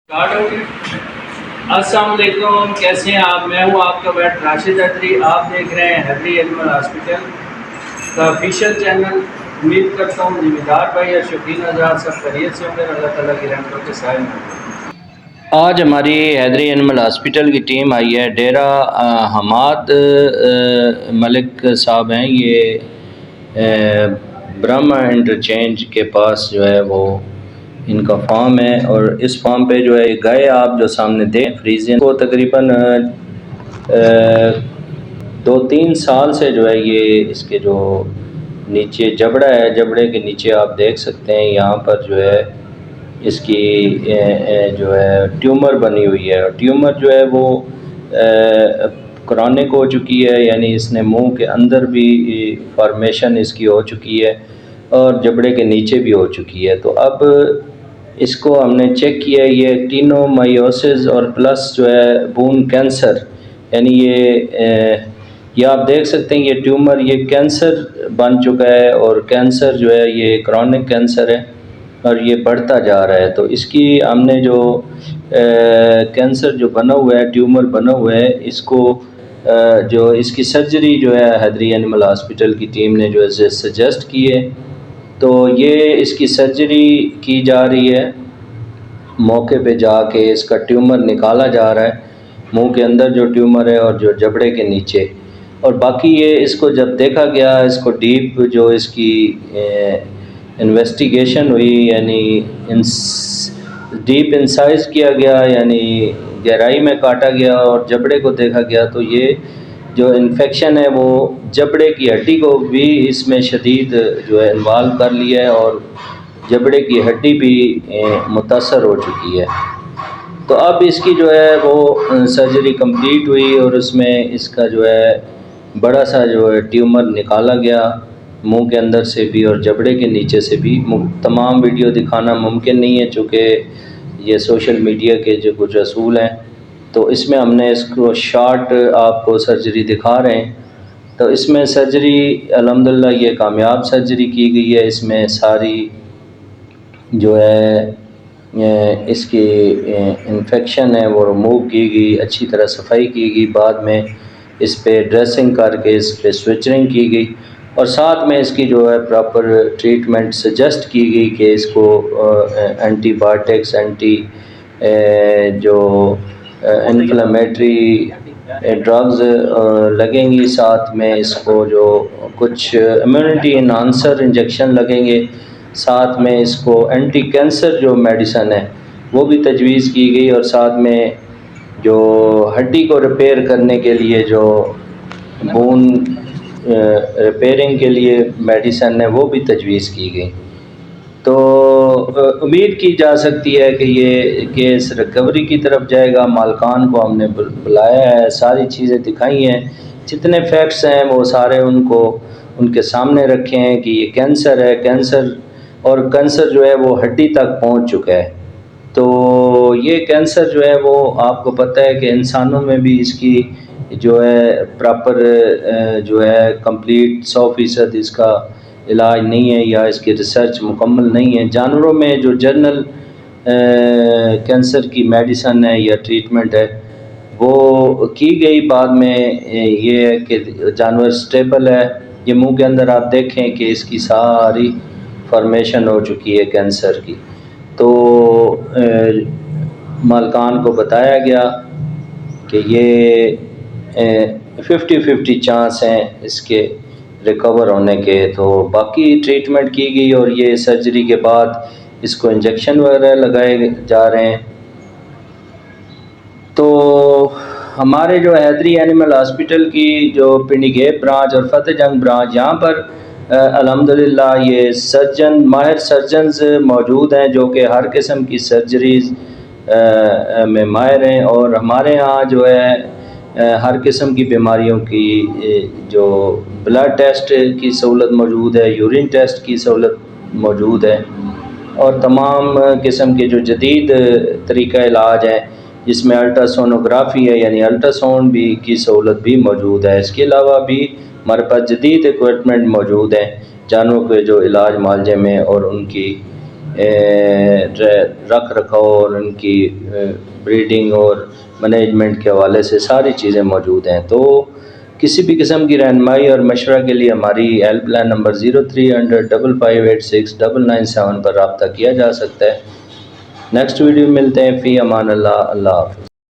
السلام علیکم، کیسے ہیں آپ؟ میں ہوں آپ کا ویٹ راشد حیدری۔ آپ دیکھ رہے ہیں حیدری اینیمل ہاسپٹل کا آفیشیل چینل۔ امید کرتا ہوں ذمہ دار بھائی اور شوقین حضرات سب خیریت سے ہوں گے، اللہ تعالیٰ کی رحمتوں کے سائے میں۔ آج ہماری حیدری اینیمل ہاسپٹل کی ٹیم آئی ہے۔ ڈیرہ حماد ملک صاحب ہیں، یہ برہما انٹرچینج کے پاس جو ہے وہ ان کا فارم ہے، اور اس فارم پہ جو ہے گائے آپ جو سامنے دیکھ فریزین کو تقریباً 2-3 سال سے جو ہے یہ اس کے جو نیچے جبڑا ہے، جبڑے کے نیچے آپ دیکھ سکتے ہیں یہاں پر جو ہے اس کی جو ہے ٹیومر بنی ہوئی ہے، اور ٹیومر جو ہے وہ کرونک ہو چکی ہے، یعنی اس نے منہ کے اندر بھی فارمیشن اس کی ہو چکی ہے اور جبڑے کے نیچے بھی ہو چکی ہے۔ تو اب اس کو ہم نے چیک کیا، یہ ٹینومائیوسس اور پلس جو ہے بون کینسر، یعنی یہ آپ دیکھ سکتے ہیں یہ ٹیومر یہ کینسر بن چکا ہے، اور کینسر جو ہے یہ کرونک کینسر ہے اور یہ بڑھتا جا رہا ہے۔ تو اس کی ہم نے جو کینسر جو بنا ہوا ہے، ٹیومر بنا ہوا ہے، اس کو جو اس کی سرجری جو ہے حیدری اینیمل ہاسپٹل کی ٹیم نے جو ہے سجیسٹ کی ہے، تو یہ اس کی سرجری کی جا رہی ہے۔ موقع پہ جا کے اس کا ٹیومر نکالا جا رہا ہے، منہ کے اندر جو ٹیومر ہے اور جو جبڑے کے نیچے، اور باقی یہ اس کو جب دیکھا گیا، اس کو ڈیپ جو اس کی انویسٹیگیشن ہوئی، یعنی ڈیپ انسائز کیا گیا، یعنی گہرائی میں کاٹا گیا اور جبڑے کو دیکھا گیا، تو یہ جو انفیکشن ہے وہ جبڑے کی ہڈی کو بھی اس میں شدید جو ہے انوالو کر لیا ہے، اور جبڑے کی ہڈی بھی متاثر ہو چکی ہے۔ تو اب اس کی جو ہے وہ سرجری کمپلیٹ ہوئی، اور اس میں اس کا جو ہے بڑا سا جو ہے ٹیومر نکالا گیا، منہ کے اندر سے بھی اور جبڑے کے نیچے سے بھی۔ تمام ویڈیو دکھانا ممکن نہیں ہے چونکہ یہ سوشل میڈیا کے جو کچھ اصول ہیں، تو اس میں ہم نے اس کو شارٹ آپ کو سرجری دکھا رہے ہیں۔ تو اس میں سرجری الحمدللہ یہ کامیاب سرجری کی گئی ہے، اس میں ساری جو ہے اس کی انفیکشن ہے وہ ریموو کی گئی، اچھی طرح صفائی کی گئی، بعد میں اس پہ ڈریسنگ کر کے اس پہ سوئچنگ کی گئی، اور ساتھ میں اس کی جو ہے پراپر ٹریٹمنٹ سجیسٹ کی گئی کہ اس کو اینٹی بایوٹکس، اینٹی جو انفلیمیٹری ڈرگز لگیں گی، ساتھ میں اس کو جو کچھ امیونٹی انہانسر انجیکشن لگیں گے، ساتھ میں اس کو اینٹی کینسر جو میڈیسن ہے وہ بھی تجویز کی گئی، اور ساتھ میں جو ہڈی کو ریپیئر کرنے کے لیے جو بون ریپیئرنگ کے لیے میڈیسن ہے وہ بھی تجویز کی گئی۔ تو امید کی جا سکتی ہے کہ یہ کیس ریکوری کی طرف جائے گا۔ مالکان کو ہم نے بلایا ہے، ساری چیزیں دکھائی ہیں، جتنے فیکٹس ہیں وہ سارے ان کے سامنے رکھے ہیں کہ یہ کینسر ہے، اور کینسر جو ہے وہ ہڈی تک پہنچ چکا ہے۔ تو یہ کینسر جو ہے وہ آپ کو پتہ ہے کہ انسانوں میں بھی اس کی جو ہے پراپر جو ہے کمپلیٹ 100% اس کا علاج نہیں ہے، یا اس کی ریسرچ مکمل نہیں ہے۔ جانوروں میں جو جنرل کینسر کی میڈیسن ہے یا ٹریٹمنٹ ہے وہ کی گئی، بعد میں یہ ہے کہ جانور سٹیبل ہے۔ یہ منہ کے اندر آپ دیکھیں کہ اس کی ساری فارمیشن ہو چکی ہے کینسر کی، تو مالکان کو بتایا گیا کہ یہ 50-50 چانس ہیں اس کے ریکور ہونے کے، تو باقی ٹریٹمنٹ کی گئی، اور یہ سرجری کے بعد اس کو انجیکشن وغیرہ لگائے جا رہے ہیں۔ تو ہمارے جو حیدری اینیمل ہاسپٹل کی جو پنڈی گیپ برانچ اور فتح جنگ برانچ، یہاں پر الحمدللہ یہ ماہر سرجنز موجود ہیں جو کہ ہر قسم کی سرجریز میں ماہر ہیں، اور ہمارے ہاں جو ہے ہر قسم کی بیماریوں کی جو بلڈ ٹیسٹ کی سہولت موجود ہے، یورین ٹیسٹ کی سہولت موجود ہے، اور تمام قسم کے جو جدید طریقہ علاج ہیں جس میں الٹرا سونوگرافی ہے، یعنی الٹرا ساؤنڈ بھی کی سہولت بھی موجود ہے۔ اس کے علاوہ بھی ہمارے پاس جدید اکوپمنٹ موجود ہیں جانوروں کے جو علاج معالجے میں اور ان کی رکھ رکھاؤ اور ان کی بریڈنگ اور مینجمنٹ کے حوالے سے ساری چیزیں موجود ہیں۔ تو کسی بھی قسم کی رہنمائی اور مشورہ کے لیے ہماری ہیلپ لائن نمبر 0300 5586 997 پر رابطہ کیا جا سکتا ہے۔ نیکسٹ ویڈیو ملتے ہیں، فی امان اللہ، اللہ حافظ۔